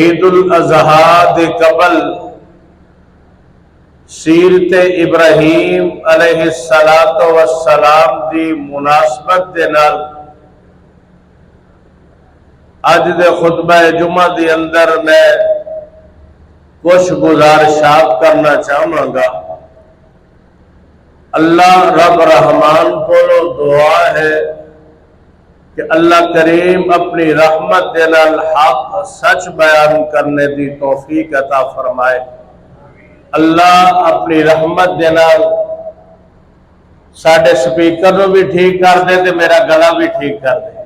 عید الاضحیٰ دے قبل سیرت ابراہیم علیہ السلام دی مناسبت دے نال اج دے خطبہ جمعہ دی اندر میں کچھ گزارشات کرنا چاہوں گا۔ اللہ رب رحمان کو دعا ہے کہ اللہ کریم اپنی رحمت دے نال حق سچ بیان کرنے دی توفیق عطا فرمائے۔ اللہ اپنی رحمت دے نال ساڈے سپیکر نو بھی ٹھیک کر دے تے میرا گلا بھی ٹھیک کر دے۔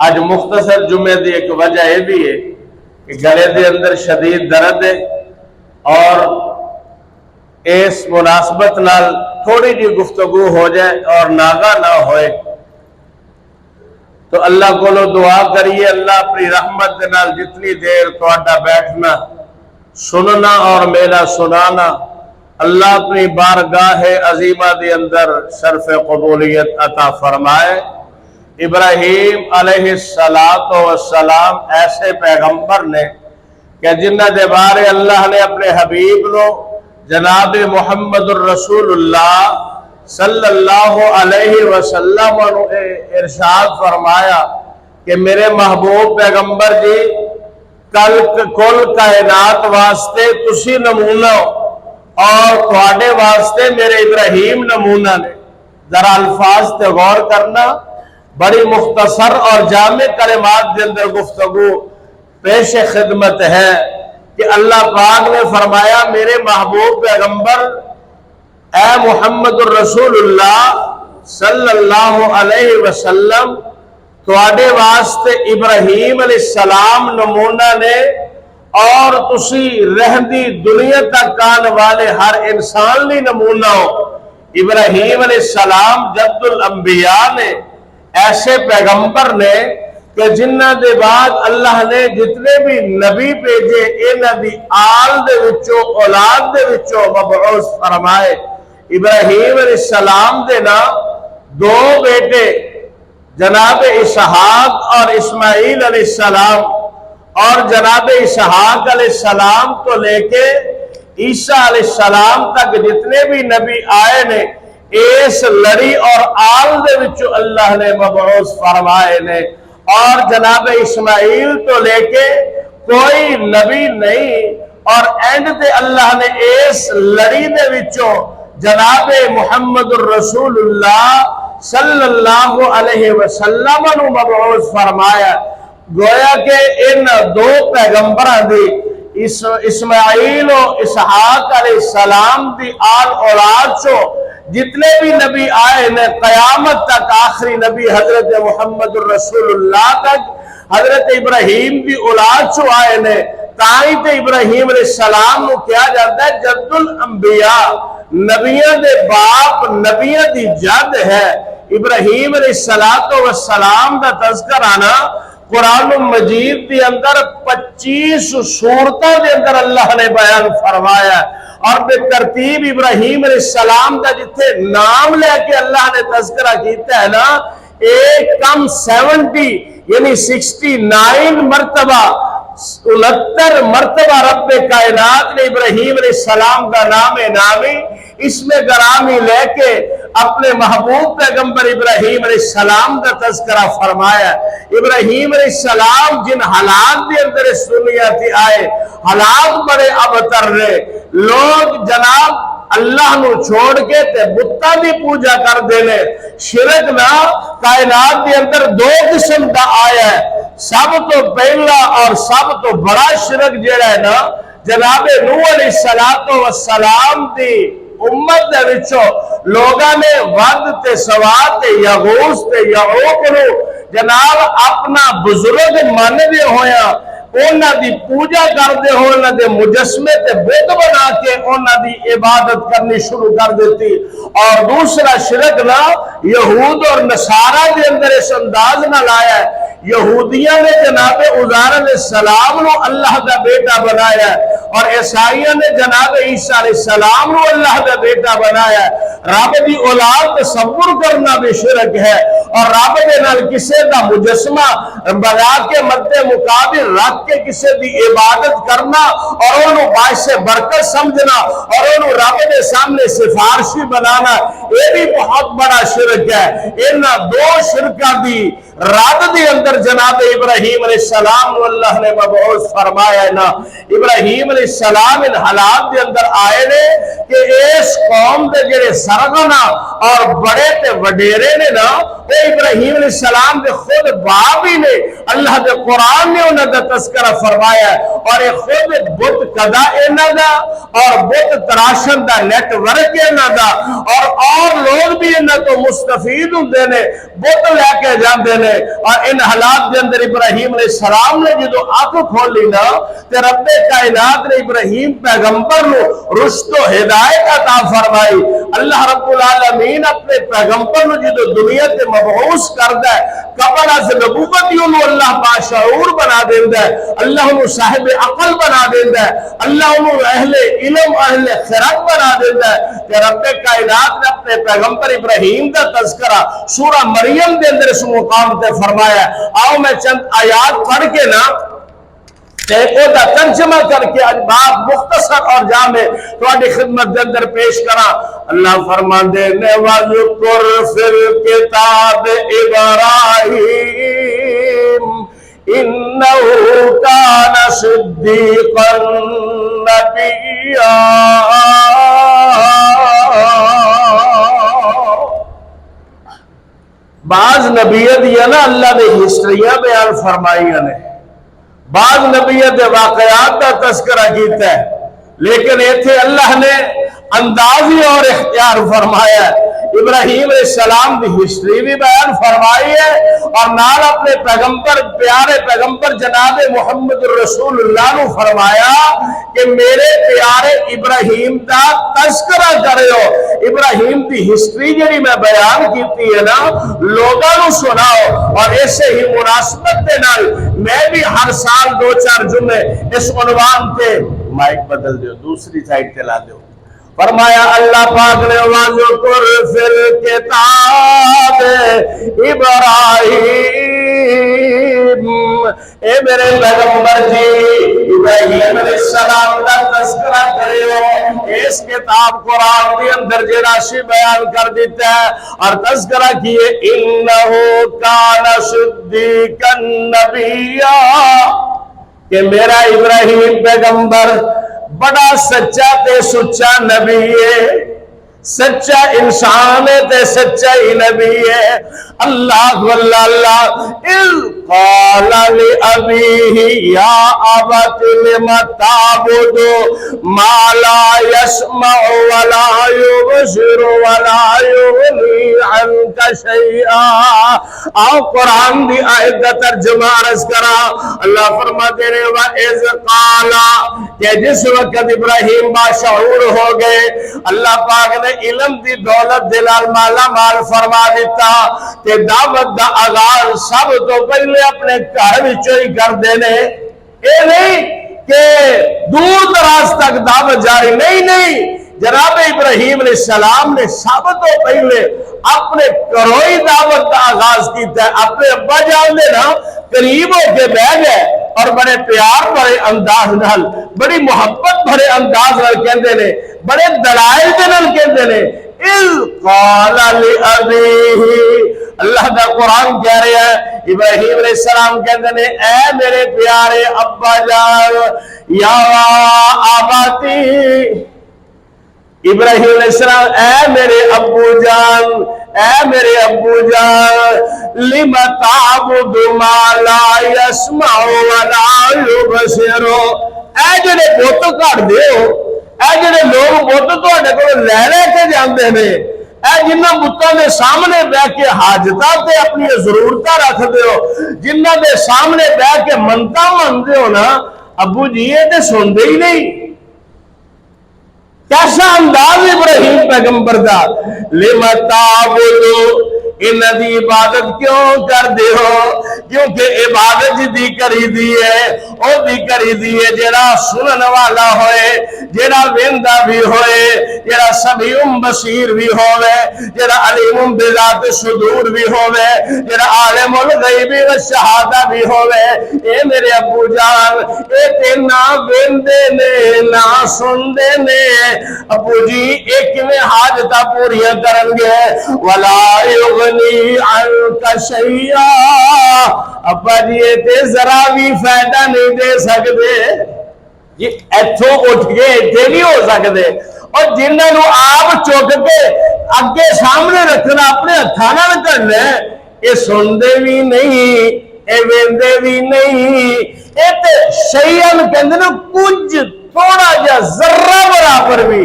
اج مختصر جمعے دی ایک وجہ یہ بھی ہے کہ گلے دے اندر شدید درد ہے اور اس مناسبت نال تھوڑی جی گفتگو ہو جائے اور ناغا نہ ہوئے تو اللہ کو دعا کریے اللہ اپنی رحمت دے نال جتنی دیر تہاڈا بیٹھنا سننا اور میرا سنانا اللہ اپنی بارگاہ عظیمہ دے اندر شرف قبولیت عطا فرمائے۔ ابراہیم علیہ السلام ایسے پیغمبر نے کہ جنہ دے بارے اللہ نے اپنے حبیب نو جناب محمد الرسول اللہ صلی اللہ علیہ وسلم ارشاد فرمایا کہ میرے محبوب پیغمبر جی کل کائنات واسطے تسی نمونہ اور تھوڑے واسطے میرے ابراہیم نمونہ نے۔ ذرا الفاظ تے غور کرنا، بڑی مختصر اور جامع کلمات کے اندر گفتگو پیش خدمت ہے کہ اللہ پاک نے فرمایا میرے محبوب پیغمبر اے محمد الرسول اللہ صلی اللہ علیہ وسلم تواڈے واسطے ابراہیم علیہ السلام نمونہ نے اور تسی رہندی دنیا تک آنے والے ہر انسان لی نمونہ ہو۔ ابراہیم علیہ السلام جد الانبیاء نے، ایسے پیغمبر نے کہ جنہ دے بعد اللہ نے جتنے بھی نبی بھیجے انہاں دی آل دے وچوں اولاد دے وچوں مبعوث فرمائے۔ ابراہیم علیہ السلام دے نا دو بیٹے جناب اسحاق اور اسماعیل علیہ السلام اور جناب اسحاق علیہ السلام تو لے کے عیسیٰ علیہ السلام تک جتنے بھی نبی آئے نے اس لڑی اور آل دے وچوں اللہ نے مبعوث فرمائے نے، اور جناب اسماعیل تو لے کے کوئی نبی نہیں، اور اینڈ تے اللہ نے اس لڑی دے وچوں جناب محمد الرسول اللہ صلی اللہ علیہ وسلم نو مبعوث فرمایا۔ گویا کہ ان دو پیغمبراں دی اسماعیل و اسحاق علیہ السلام دی آل اولاد چو جتنے بھی نبی آئے نے قیامت تک آخری نبی حضرت محمد الرسول اللہ تک حضرت ابراہیم دی اولاد چو آئے نے، تائیں تے ابراہیم علیہ السلام نو کیا جاتا ہے جد الانبیاء، نبیوں دے باپ نبیوں دی جد ہے۔ ابراہیم علیہ السلام دا تذکر آنا قرآن مجید دی اندر 25 سورتوں دے اندر اللہ نے بیان فرمایا، اور بے ترتیب ابراہیم علیہ السلام دا جتھے نام لے کے اللہ نے تذکرہ کیتا ہے نا، ایک کم 70 یعنی 69 مرتبہ 69 مرتبہ رب کائنات نے ابراہیم علیہ السلام کا نام نامی اس میں گرامی لے کے اپنے محبوب پیغمبر ابراہیم علیہ السلام کا تذکرہ فرمایا۔ ابراہیم علیہ السلام جن حالات کے اندر اس دنیا تھی آئے، حالات بڑے ابتر رہے، لوگ جناب اللہ نو چھوڑ کے تے بتاں دی پوجا کر دینے، شرک نہ کائنات کے اندر دو قسم دا آیا ہے۔ سب تو پہلا اور سب تو بڑا شرک جڑا ہے نا جناب نوح علیہ السلام دی امت دے وچوں لوگاں نے ود تے سوا تے یغوث تے یعوق نو جناب اپنا بزرگ ماننے ہویا انہاں دی پوجا کردے ہو، انہاں دے مجسمے تے بت بنا کے انہاں دی عبادت کرنی شروع کر دیتی۔ اور دوسرا شرک نہ یہود اور نصارہ دے اندر اس انداز نہ لایا ہے، یہودیاں نے جناب عزیر علیہ السلام نو اللہ دا بیٹا بنایا ہے، اور عیسائیوں نے جناب عیسیٰ علیہ السلام کو اللہ کا بیٹا بنایا ہے۔ رب دی اولاد تصور کرنا بھی شرک ہے، اور رب دے نال کسے دا مجسمہ بنا کے مد مقابل رکھ کے کسے دی عبادت کرنا اور انہوں باعث برکت سمجھنا اور انہوں رب دے سامنے سفارشی بنانا، یہ بھی بہت بڑا شرک ہے۔ انہاں دو شرکاں دی رد دی اندر جناب ابراہیم علیہ السلام کو اللہ نے مبعوث فرمایا ہے نا۔ ابراہیم علیہ السلام ان حالات دے اندر آئے نے کہ اس قوم دے جڑے سرغنا اور بڑے تے وڈیرے نے نا، وہ ابراہیم علیہ السلام دے خود باپ ہی نے۔ اللہ دے قرآن نے انہوں دا تذکرہ فرمایا ہے، اور یہ خود بت قدا انہوں دا اور بت تراشن دا نیٹ ورک انہوں دا، اور لوگ بھی انہوں تو مستفید ہوں نے، بت لے کے جاندے نے۔ اور ان حالات دے اندر ابراہیم علیہ السلام نے جدو آنکھ کھولی نا تے رب کائنات نے ابراہیم پیغمبر نو رشد و ہدایت عطا فرمائی۔ اللہ رب العالمین اپنے پیغمبر نو جدو دنیا تے مبعوث کردا ہے، قبل از نبوت ہی انہوں اللہ باشعور بنا دیندا ہے، اللہ انہوں صاحب عقل بنا دیندا ہے، اللہ انہوں اہل علم اہل خرد بنا دیندا ہے۔ کہ رب کائنات نے اپنے پیغمبر ابراہیم کا تذکرہ سورہ مریم دے اندر اس مقام تے فرمایا ہے۔ آؤ میں چند آیات پڑھ کے نا او دا ترجمہ کر کے آج بات مختصر اور جامع تواڈی خدمت دے اندر پیش کرا۔ اللہ فرماندے نے وَذْكُرْ فِي الْكِتَابِ إِبْرَاهِيمَ إِنَّهُ كَانَ صِدِّيقًا نَبِيًّا۔ بعض نبیت یا نا اللہ نے ہسٹریاں بیان فرمائی نے، بعض نبیت واقعات کا تذکرہ کیتا ہے، لیکن ایتھے اللہ نے اندازی اور اختیار فرمایا ہے۔ ابراہیم علیہ السلام کی ہسٹری بھی بیان فرمائی ہے، اور نال اپنے پیغمبر پیارے پیغمبر جناب محمد رسول اللہ نے فرمایا کہ میرے پیارے ابراہیم دا تذکرہ کرو، ابراہیم دی ہسٹری جڑی میں بیان کیتی ہے نا لوگاں نو سناؤ۔ اور ایسے ہی مناسبت دے نال میں بھی ہر سال 2-4 جمعے اس عنوان تے مائک بدل دیو، دوسری سائیڈ تے لا دیو۔ فرمایا اللہ پاک نے وَذْكُرْ فِي الْكِتَابِ إِبْرَاهِيمَ، اے میرے پیغمبر جی ابراہیم علیہ السلام کا تذکرہ کرو۔ اس کتاب قرآن کے اندر جو راشی بیان کر دیتا ہے اور تذکرہ کیے إِنَّهُ كَانَ صِدِّيقًا نَبِيًّا، کہ میرا ابراہیم پیغمبر بڑا سچا تے سچا نبی ہے، سچا انسان ہے تے سچا ہی نبی ہے۔ اللہ واللہ اللہ اذ قال لأبیہ یا ابت لم تعبد ما لا يسمع ولا يبصر ولا يغنی عنک شیئا۔ آؤ قرآن دی آیت کا ترجمہ عرض کرا۔ اللہ فرماتے ہیں وَإِذْ قَالَ، کہ جس وقت ابراہیم باشعور ہو گئے، اللہ پاک نے علم دی دولت دلال مالا مال فرما دیتا کہ دعوت دا آغاز سب تو پہلے اپنے گھر وچوں کر دینے۔ اے نہیں کہ دور دراز تک دعوت جاری نہیں، جناب ابراہیم علیہ السلام نے سب تو پہلے اپنے گھروئی دعوت کا آغاز کیتا ہے۔ اپنے ابا جان نے نا قریب ہو کے بہ گئے اور بڑے پیار بڑے انداز نال بڑی محبت بڑے انداز نال کہندے نے، بڑے دلائل دے نال کہندے نے اذ قال لأبیہ۔ اللہ دا قرآن کہہ رہا ہے ابراہیم علیہ السلام کہندے نے اے میرے پیارے ابا جان یا آباتی، ابراہیم علیہ السلام اے میرے ابو جان، اے میرے ابو جان لم تعبد ما لا يسمع ولا يبصر، اے جڑے بت کر دیو، اے جڑے لوگ بت تواڈے کول لے کے جاندے نے، اے جنہاں بتاں دے سامنے بیٹھ کے حاجتاں تے اپنی ضرورتاں رکھ دیو، جنہاں دے سامنے بیٹھ کے منتاں مندے ہو نا، ابو جی یہ تے سندے ہی نہیں۔ کیسا انداز ابراہیم پیغمبر دا لم تعبد، انہاں دی عبادت کیوں کر دے ہو؟ کیونکہ عبادت جدی کری دی ہے او دی کری دی ہے جڑا سنن والا ہوئے، جڑا ویندا بھی ہوئے، جڑا سمیع بصیر بھی ہوئے، جڑا علیم بذات صدور بھی ہوئے، جڑا عالم الغیب والشہادہ بھی ہوئے۔ اے میرے ابو جان، اے تے نہ ویندے نے نہ سندے نے، ابو جی ایک میں حاجتہ پوریاں کرن گے۔ وَلَا يُغْنِي عَنْكَ شَيْئًا، ابا جی تے ذرا بھی فائدہ نہیں دے سکتے، یہ ایتھوں اٹھ کے ایتھے نہیں ہو سکتے۔ اور جنہاں نو آپ چک کے اگے سامنے رکھنا اپنے ہتھاں نال کرنا ہے، یہ سندے بھی نہیں، یہ ویندے بھی نہیں، یہ تے شیئن کہندے نا کچھ تھوڑا جا ذرہ برابر بھی،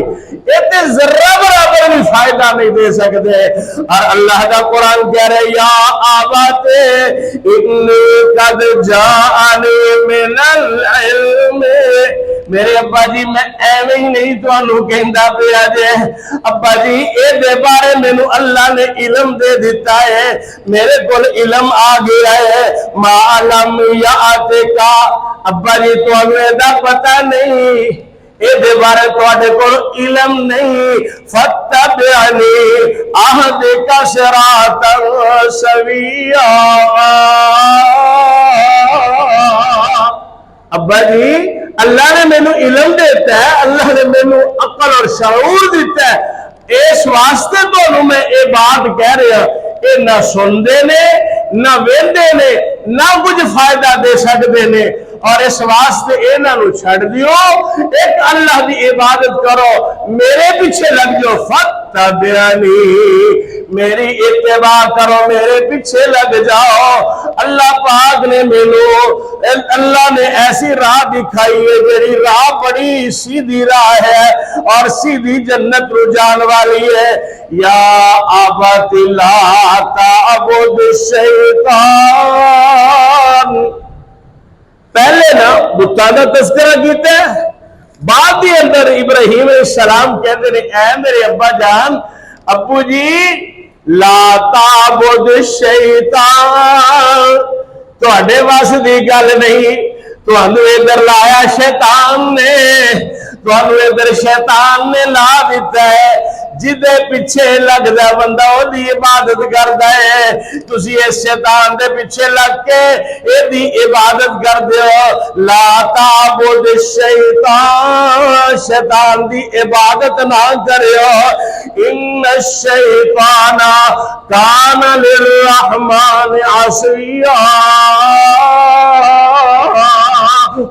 یہ تے ذرہ برابر بھی فائدہ نہیں دے سکتے۔ اور اللہ کا قرآن کہہ رہے یا آبات انی قد جاءنی من العلم، میرے ابا جی میں ایویں ہی نہیں تو انہوں کہندہ پہ آجے، ابا جی اے دے بارے میں نو اللہ نے علم دے دیتا ہے، میرے کل علم آ گیا ہے۔ ما علم یا آتے کا، ابا جی تو انہوں دا پتہ نہیں، اے دے بارے تو آٹے کو علم نہیں، فتبعنی اہدک صراطا سویا۔ ابا جی اللہ نے میں نو علم دیتا ہے، اللہ نے میں نو عقل اور شعور دیتا ہے، اس واسطے تو انہوں میں اے بات کہہ رہے ہیں، اے نہ سندے نے نہ ویندے نے نہ کچھ فائدہ دے سکتے نے، اور اس واسطے اے نہ نو چھڑ دیو، ایک اللہ دی عبادت کرو، میرے پیچھے لگ جو، فتبعنی، میری اتباع کرو، میرے پیچھے لگ جاؤ۔ اللہ پاک نے اللہ نے ایسی راہ دکھائی ہے، میری راہ بڑی سیدھی راہ ہے اور سیدھی جنت رجان والی ہے۔ یا ابت لا تعبد الشیطان، پہلے نا بتاں دا تذکرہ کیتا ہے، بعد دی اندر ابراہیم علیہ السلام کہتے ہیں اے میرے ابا جان، ابو جی لا تعبد الشیطان، تو اڈے واسدی گل نہیں، تو انہوں ادھر لایا شیطان نے، تو انہوں ادھر شیطان نے لا دیتا ہے، جدے پیچھے لگ دا بندہ وہ دی عبادت کردا ہے، تسی اس شیطان دے پیچھے لگ کے اے دی عبادت کر دیو۔ لا تعبد الشیطان، شیطان دی عبادت نہ کریو، ان الشیطان کان للرحمن عصیا۔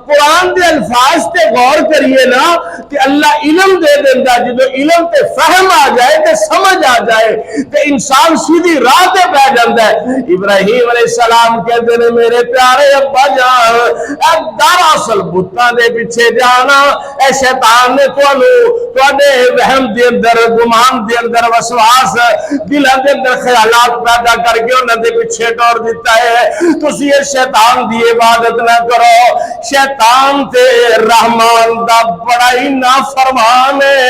قرآن دے الفاظ تے غور کریے نا کہ اللہ علم دے دیندہ، جدو علم تے فہم آ جائے تے سمجھ آ جائے تے انسان سیدھی راہ تے پہ جاندہ ہے۔ ابراہیم علیہ السلام کہتے ہیں میرے پیارے ابا جان، اے دراصل بتاں دے پیچھے جانا، اے شیطان نے تو وہم دے اندر، گمان دے اندر، وسواس دلان دے اندر خیالات پیدا کر کے انہوں دے پیچھے ٹور دیتا ہے۔ تسی یہ شیطان دی عبادت نہ کرو، شیطان تے رحمان دا بڑا ہی نافرمان ہے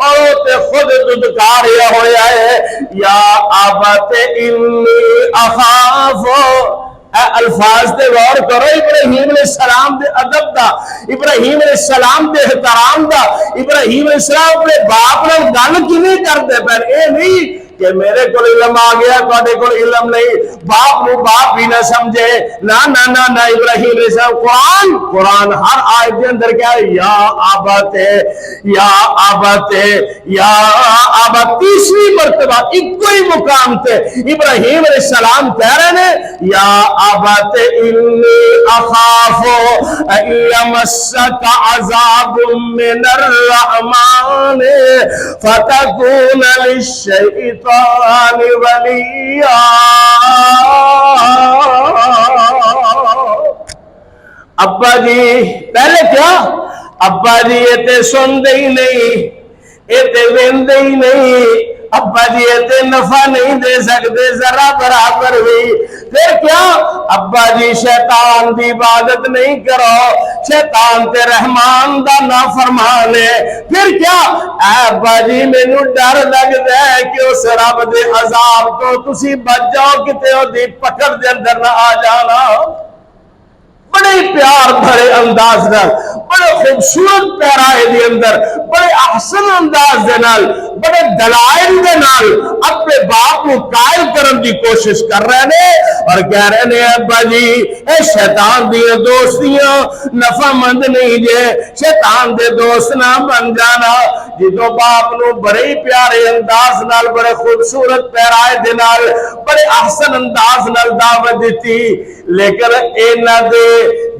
اور تے خود ددکاریا ہویا ہے۔ یا آبت انی اخاف، الفاظ دے غور کرو، ابراہیم علیہ السلام دے ادب دا، ابراہیم علیہ السلام دے احترام دا، ابراہیم علیہ السلام اپنے باپ نے گل کی نہیں کرتے پہلے، اے نہیں کہ میرے کو علم آ گیا تو کو علم نہیں، باپ نو باپ ہی نہ سمجھے، نہ نہ نہ نہ، ابراہیم علیہ السلام قرآن ہر آیت کے اندر کیا ہے، یا آبت یا آبت یا آبت، تیسری مرتبہ ایک کوئی مقام تے ابراہیم علیہ السلام کہہ رہے ہیں یا آبت انی اخاف ان یمسک عذاب من الرحمن فتکون للشیطان ولیہ۔ ابا جی پہلے کیا، ابا جی یہ تے سن دے ہی نہیں، یہ تے ویندے ہی نہیں، ابا جی یہ نفع نہیں دے سکتے ذرا برابر بھی، پھر کیا؟ ابا جی شیطان دی عبادت نہیں کرو، شیطان تے رحمان دا نافرمان ہے، پھر کیا؟ اے ابا جی مینوں ڈر لگدا ہے کہ اس رب دے عذاب تو تسی بچ جاؤ کتے او دی پکڑ دے اندر نہ آ جانا۔ بڑے پیار بھرے انداز نال، بڑے خوبصورت پیرائے دے اندر، بڑے احسن انداز دے نال، بڑے دلائل دے نال اپنے باپ کو قائل کرن دی کوشش کر رہے ہیں اور کہہ رہے ہیں ابا جی اے شیطان دی دوستیاں نفع مند نہیں جے، شیطان دے دوست نہ بن جانا۔ جدوں باپ نو بڑے پیارے انداز نال، بڑے خوبصورت پیرائے دے نال، بڑے احسن انداز نال دعوت دیتی، لیکن اینا دے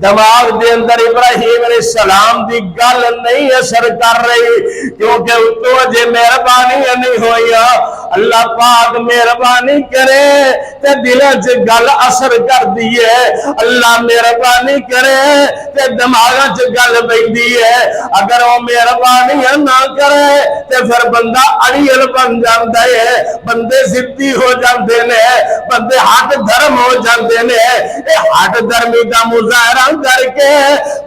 دماغ دے اندر ابراہیم علیہ السلام دی گل نہیں اثر کر رہی، کیونکہ اتو اجے مہربانی نہیں ہوئی۔ اللہ پاک مہربانی کرے تے دلوں چ گل اثر کر دیے، اللہ مہربانی کرے تے دماغاں چ گل بیندی ہے۔ اگر وہ مہربانی نہ کرے تے پھر بندہ اڑیل بن جاندا ہے، بندے ضدی ہو جاندے نے، بندے ہٹ دھرم ہو جاندے نے۔ اے ہٹ دھرمی دا مظاہرہ کر کے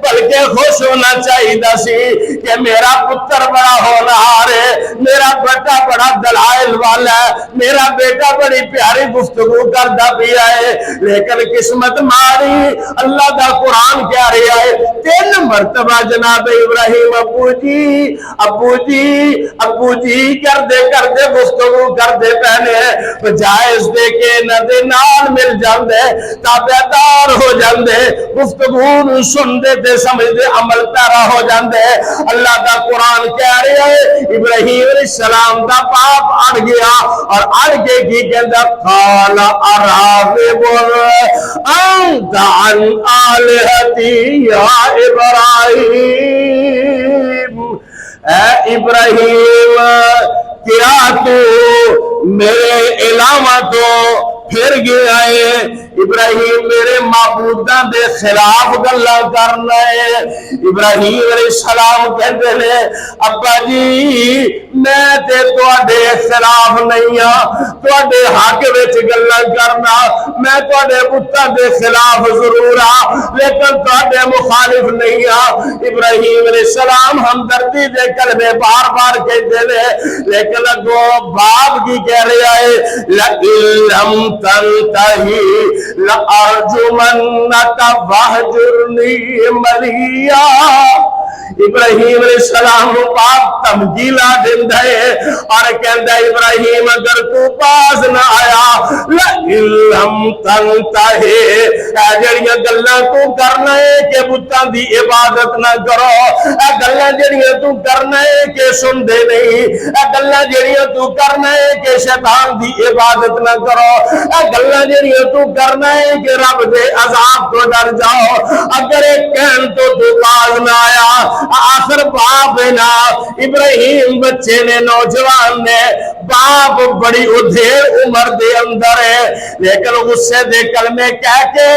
بلکہ خوش ہونا چاہیے سی کہ میرا پتر بڑا ہونہار ہے، میرا بیٹا بڑا دلائل والا ہے، میرا بیٹا بڑی پیاری گفتگو کردا پیا ہے، لیکن قسمت ماری اللہ دا قرآن کہہ رہا ہے 3 مرتبہ جناب ابراہیم ابو جی ابو جی ابو جی کردے کردے گفتگو کردے پہنے بجائے اس دے کے نہ دے نال مل جاندے، تابعدار ہو جاندے، گفتگو سن دے تے سمجھ دے عمل پیرا ہو جاندے۔ اللہ دا قرآن کہہ رہا ہے ابراہیم علیہ السلام دا باپ اڑ گیا اور اڑ کے کی کہندا قال اراغب انت عن آلہتی یا ابراہیم، اے ابراہیم کیا تو میرے علاوہ تو پھر گیا ہے؟ ابراہیم میرے معبوداں دے خلاف گلا کرنا ہے۔ ابراہیم علیہ السلام کہتے ہیں ابا جی میں تے تواڈے خلاف نہیں ہاں، تواڈے حق وچ گلا کرنا، میں تواڈے بتاں دے خلاف ضرور ہاں لیکن تواڈے مخالف نہیں ہاں۔ ابراہیم علیہ السلام ہمدردی دے کلمے بار بار کہتے ہیں، لیکن اگوں باپ کی کہہ رہا ہے لَئِن لَمْ تَنْتَهِ لَأَرْجُمَنَّكَ وَاهْجُرْنِي مَلِيًّا۔ ابراہیم علیہ السلام کو باپ تمگیلا دیندا ہے اور کہندا ابراہیم اگر تو باز نہ آیا لَئِن لَمْ تَنْتَهِ، اے جڑیاں گلاں تو کرنا ہے کہ بتاں دی عبادت نہ کرو، اے گلاں جڑیاں تو کرنا ہے کہ سن دے نہیں، اے گلاں جڑیاں تو کرنا ہے کہ شیطان دی عبادت نہ کرو، اے گلاں جڑیاں تو کرنا ہے کہ رب دے عذاب تو ڈر جاؤ، اگر ایک کہن تو باز نہ آیا۔ آخر باپ ہے نا، ابراہیم بچے نے، نوجوان نے، باپ بڑی ادھیر عمر دے اندر ہے لیکن غصے دے کلمے کہہ کے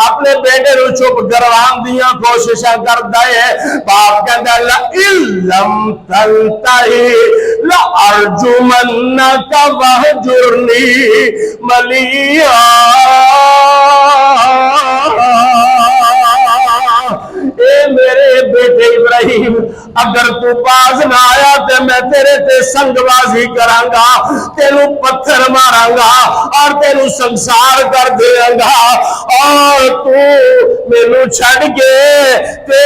اپنے بیٹے نو چپ کروان دیاں کوششاں کردا ہے۔ باپ کہندا لَئِن لَمْ تَنْتَهِ لَأَرْجُمَنَّكَ وَاهْجُرْنِي مَلِيًّا۔ اے میرے بیٹے ابراہیم اگر تو باز نہ آیا تو میں تیرے تے سنگ بازی کراں گا، تینو پتھر ماراں گا اور تینو سنسار کر دیاں گا اور تو مینوں چھڑ کے تے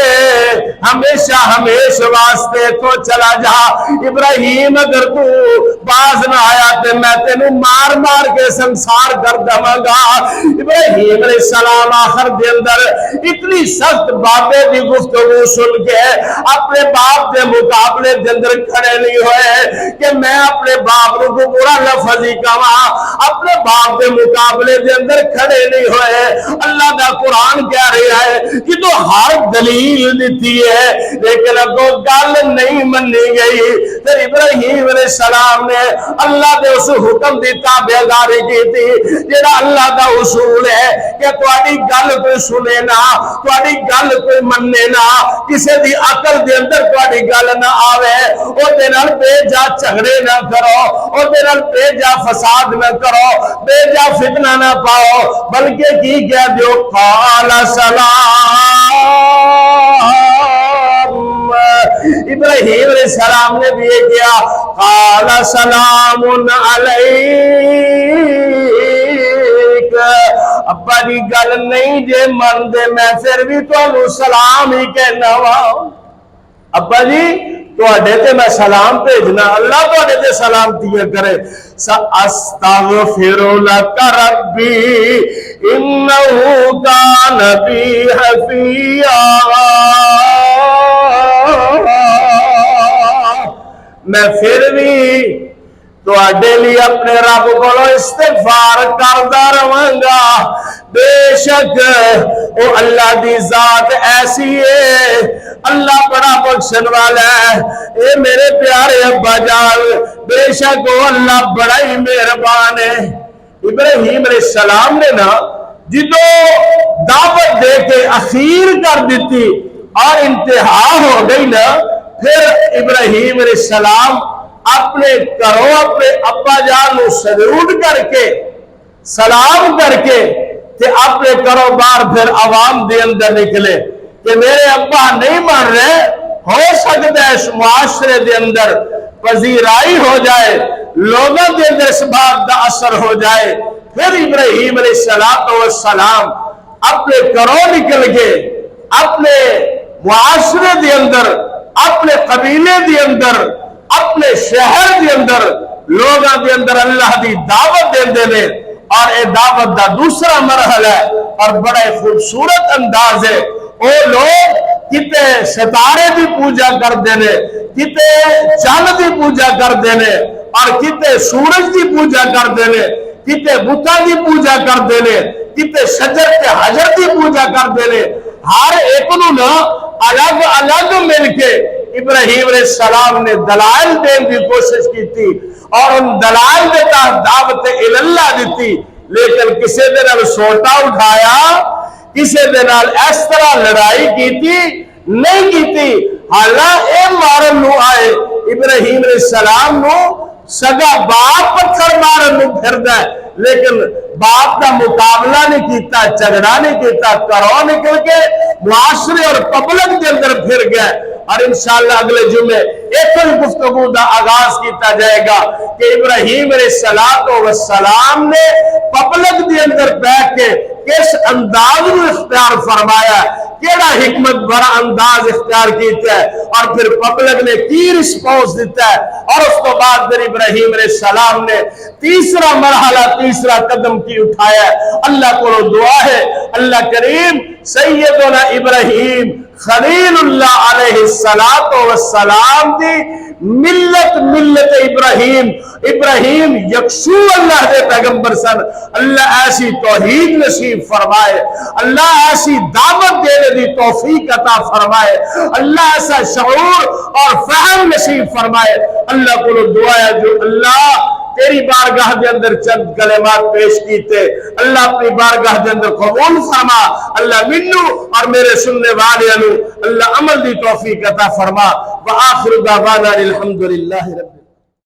ہمیشہ ہمیشہ واسطے تو چلا جا۔ ابراہیم اگر تو باز نہ آیا تو میں تینو مار مار کے سنسار کر دواں گا۔ ابراہیم علیہ السلام آخر دے اندر اتنی سخت بابے دی گفتگو سن کے اپنے باپ دے مقابلے دے اندر کھڑے نہیں ہوئے کہ میں اپنے باپ کو برا لفظ ہی کہاں، اپنے باپ دے مقابلے دے اندر کھڑے نہیں ہوئے۔ اللہ دا قرآن کہہ رہا ہے کہ تو ہر دلیل دیتی ہے لیکن اگوں گل نہیں منی گئی۔ پھر ابراہیم علیہ السلام نے اللہ دے اس حکم دی تابعداری کی تھی جڑا اللہ دا اصول ہے کہ تہاڈی گل کوئی سنے نہ، تہاڈی گل کوئی مننے نہ، کسے دی عقل دے اندر تہاڈی گل نہ آوے، او دے نال بے جا جھگڑے نہ کرو، او دے نال بے جا فساد نہ کرو، بے جا فتنہ نہ پاؤ، بلکہ کی کہہ دیو قال سلام۔ ابراہیم علیہ السلام نے بھی یہ کیا، قال سلام علیک، ابا جی گل نہیں جے من دے میں پھر بھی تانوں سلام ہی کہنا وا، ابا جی تواڈے تے میں سلام بھیجنا، اللہ تواڈے تے سلامتی کرے۔ سأستغفر لك ربي إنه كان بي حفيا، میں پھر بھی تواڈے لیے اپنے رب کو استغفار کردا رہاں گا، بے شک او اللہ دی ذات ایسی ہے، اللہ بڑا بخشن والا ہے، اے میرے پیارے ابا جان، بے شک او اللہ بڑا ہی مہربان ہے۔ ابراہیم علیہ السلام نے نا جدو دعوت دے کے اخیر کر دیتی اور انتہا ہو گئی نا، پھر ابراہیم علیہ السلام اپنے گھروں اپنے ابا جان نو سلوٹ کر کے سلام کر کے کہ اپنے گھروں باہر پھر عوام دے اندر نکلے کہ میرے ابا نہیں مان رہے، ہو سکتا ہے اس معاشرے دے اندر پذیرائی ہو جائے، لوگوں دے اندر اس بات دا اثر ہو جائے۔ پھر ابراہیم علیہ السلام اپنے گھروں نکل کے اپنے معاشرے دے اندر، اپنے قبیلے دے اندر، اپنے شہر دے اندر لوگاں دے اندر اللہ دی دعوت دے نے، اور اے دعوت دا دوسرا مرحلہ ہے اور بڑا خوبصورت انداز ہے۔ او لوگ کتے ستارے دی پوجا کر دینے، کتے چاند دی پوجا کر دینے، اور کتے سورج دی پوجا کر دینے، کتے بتاں دی پوجا کر دینے، کتے شجر تے حجر دی پوجا کر دینے، ہر ایک نو الگ الگ مل کے ابراہیم علیہ السلام نے دلائل دین کی کوشش کی تھی اور ان دلائل دے تحت دعوت اللہ دیتی، لیکن کسی دے نال سوٹا اٹھایا، کسی دے نال اس طرح لڑائی کی تھی نہیں کی تھی۔ حالانکہ اے مارن نو آئے ابراہیم علیہ السلام نو سگا باپ پتھر مارن نو پھردا ہے، لیکن باپ کا مقابلہ نہیں کیتا، جھگڑا نہیں کیتا، کرو نکل کے معاشرے اور پبلک کے اندر پھر گئے۔ اور انشاءاللہ اگلے جمعے ایک گفتگو دا آغاز کیتا جائے گا کہ ابراہیم علیہ السلام نے پبلک دے اندر بیٹھ کے کس انداز میں اختیار فرمایا، کیڑا حکمت بڑا انداز اختیار کیتا ہے، اور پھر پبلک نے کی رسپونس دیتا ہے، اور اس کو بعد پھر ابراہیم علیہ السلام نے تیسرا مرحلہ، تیسرا قدم کی اٹھایا ہے۔ اللہ کو دعا ہے اللہ کریم سیدنا ابراہیم خلیل اللہ علیہ السلام دی ملت ابراہیم یکسو اللہ دے پیغمبر سن، اللہ ایسی توحید نصیب فرمائے، اللہ ایسی دعوت دینے دی توفیق عطا فرمائے، اللہ ایسا شعور اور فہم نصیب فرمائے۔ اللہ کو دعا ہے جو اللہ تیری بارگاہ دے اندر چند کلمات پیش کیتے، اللہ اپنی بارگاہ دے اندر قبول فرما، اللہ منو اور میرے سننے والے اللہ عمل دی توفیق عطا فرما۔ وآخر دعوانا الحمدللہ رب